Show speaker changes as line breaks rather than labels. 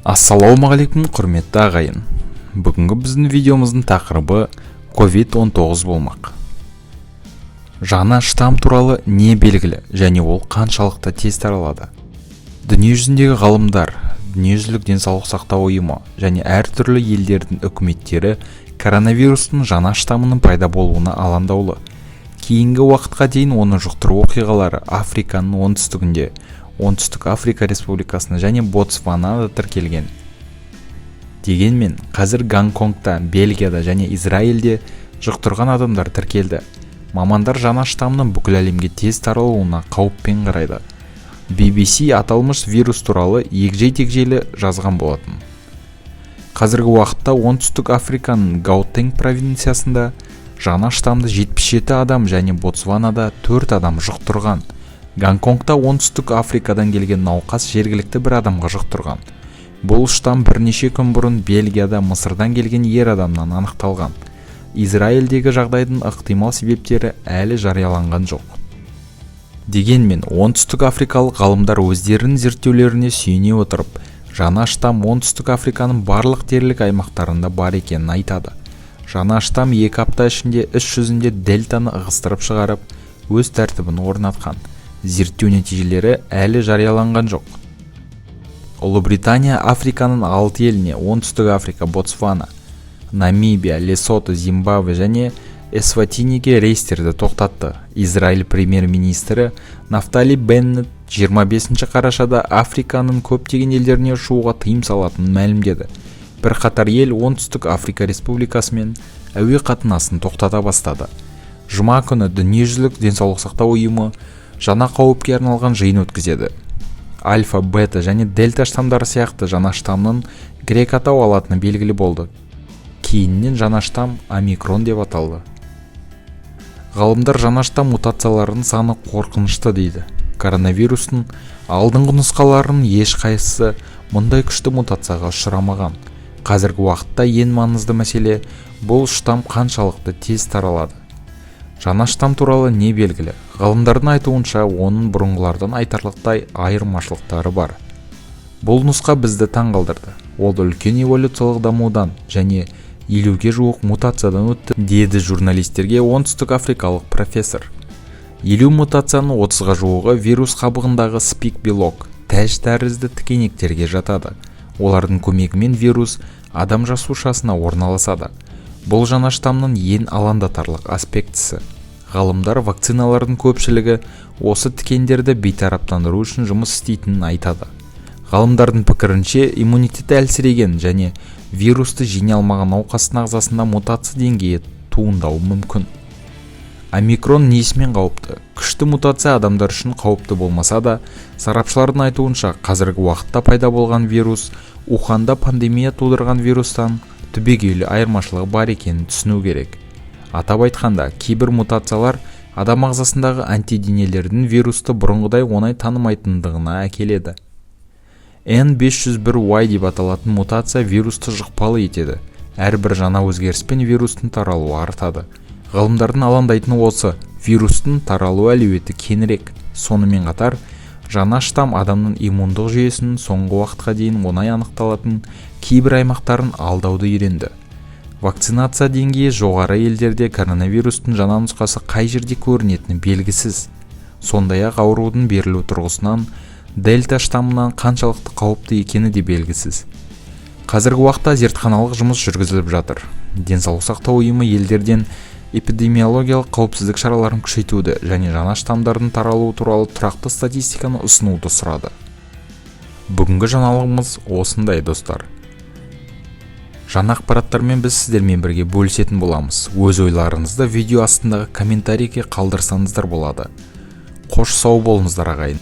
Ассалаумағалейкум құрметті ағайын. Бүгінгі біздің видеомыздың тақырыбы COVID-19 болмақ. Жаңа штамм туралы не белгілі және ол қаншалықты тез таралады? Дүниежүзіндегі ғалымдар, дүниежүзілік денсаулық сақтау ұйымы және әртүрлі елдердің үкіметтері коронавирустың жаңа штаммының пайда болуына алаңдаулы. Кейінгі уақытқа дейін оны жұқтыру оқиғалары Африканың оңтүстігінде, Оңтүстік Африка Республикасында және Ботсванада тіркелген. Дегенмен, қазір Гонконгта, Бельгияда және Израильде жұқтырған адамдар тіркелді. Мамандар жаңа штаммның бүкіл әлемге тез таралуына қауіппен қарайды. BBC аталмыш вирус туралы егжей-тегжейлі жазған болатын. Қазіргі уақытта Оңтүстік Африканың Гаутенг провинциясында жаңа штаммды 77 адам және Ботсванада 4 адам жұқтырған. Гонконгта Оңтүстік Африкадан келген науқас жергілікті бір адамға жұқтырған. Бұл штамм бірнеше күн бұрын Бельгияда Мысырдан келген ер адамнан анықталған. Израильдегі жағдайдың ықтимал себептері әлі жарияланған жоқ. Дегенмен, Оңтүстік Африкалық ғалымдар өздерінің зерттеулеріне сүйене отырып, жаңа штамм Оңтүстік Африканың барлық дерлік аймақтарында бар екенін айтады. Жаңа штамм 2 апта ішінде іс жүзінде дельтаны ығыстырып шығарып, өз тәртібін орнатқан. Зерттеу нәтижелері әлі жарияланған жоқ. Ұлыбритания Африканың 6 еліне Оңтүстік Африка, Ботсвана, Намибия, Лесото, Зимбабве және Эсватиниге рейстерді тоқтатты. Израиль премьер-министрі Нафтали Беннет 25 қарашада Африканың көптеген елдеріне ұшуға тыйым салатынын мәлімдеді. Бірқатар ел Оңтүстік Африка Республикасымен әуе қатынасын тоқтата бастады. Жұма күні дүниежүзілік денсаулық сақтау ұйымы жаңа қауіпке арналған жиын өткізеді. Альфа, бета және дельта штамдары сияқты жаңа штамның грек атау алатыны белгілі болды. Кейіннен жаңа штамм омикрон деп аталды. Ғалымдар жаңа штамм мутацияларының саны қорқынышты дейді. Коронавирустың алдыңғы нұсқаларының ешқайсысы мұндай күшті мутацияға ұшырамаған. Қазіргі уақытта ең маңызды мәселе бұл штамм қаншалықты тез таралады. Жаңа штамм туралы не белгілі? Ғалымдардың айтуынша, оның бұрынғылардан айтарлықтай айырмашылықтары бар. Бұл нұсқа бізді таңғалдырды. Ол үлкен эволюциялық дамудан және 50-ге жуық мутациядан өтті, деді журналистерге оңтүстік африкалық профессор. 50 мутацияның 30-ға жуығы вирус қабығындағы спик белок, тәж тәрізді тікенектерге жатады. Олардың көмегімен вирус адам жасушасына орналасады. Бұл жаңа штамның ең алаңдатарлық аспектісі. Ғалымдар вакциналардың көпшілігі осы тікендерді бейтараптандыру үшін жұмыс істейтінін айтады. Ғалымдардың пікірінше, иммунитеті әлсіреген және вирусты жеңе алмаған науқастың ағзасында мутация деңгейі туындауы мүмкін. Омикрон несімен қауіпті? Күшті мутация адамдар үшін қауіпті болмаса да, сарапшылардың айтуынша қазіргі уақытта пайда болған вирус Уханда пандемия тудырған вирустан түбегейлі айырмашылығы бар екенін түсіну керек. Атап айтқанда, кейбір мутациялар адам ағзасындағы антиденелердің вирусты бұрынғыдай оңай танымайтындығына әкеледі. N501Y деп аталатын мутация вирусты жұқпалы етеді. Әрбір жаңа өзгеріспен вирустың таралуы артады. Ғалымдардың алаңдайтыны осы, вирустың таралу әлеуеті кеңірек. Сонымен қатар, жаңа штамм адамның иммундық жүйесінің соңғы уақытқа дейін оңай анықталатын кейбір аймақтарын алдауды үйренді. Вакцинация деңгейі жоғары елдерде коронавирустың жаңа нұсқасы қай жерде көрінетіні белгісіз. Сондай-ақ аурудың берілу тұрғысынан дельта штаммынан қаншалықты қауіпті екені де белгісіз. Қазіргі уақытта зертханалық жұмыс жүргізіліп жатыр. Денсаулық сақтау ұйымы елдерден эпидемиологиялық қауіпсіздік шараларын күшейтуді және жаңа штамдардың таралуы туралы тұрақты статистиканы ұсынуды сұрады. Бүгінгі жаңалығымыз осындай, достар. Жаңа ақпараттармен біз сіздермен бірге бөлісетін боламыз. Өз ойларыңызды видео астындағы комментарийге қалдырсаңыздар болады. Қош сау болыңыздар, ағайын.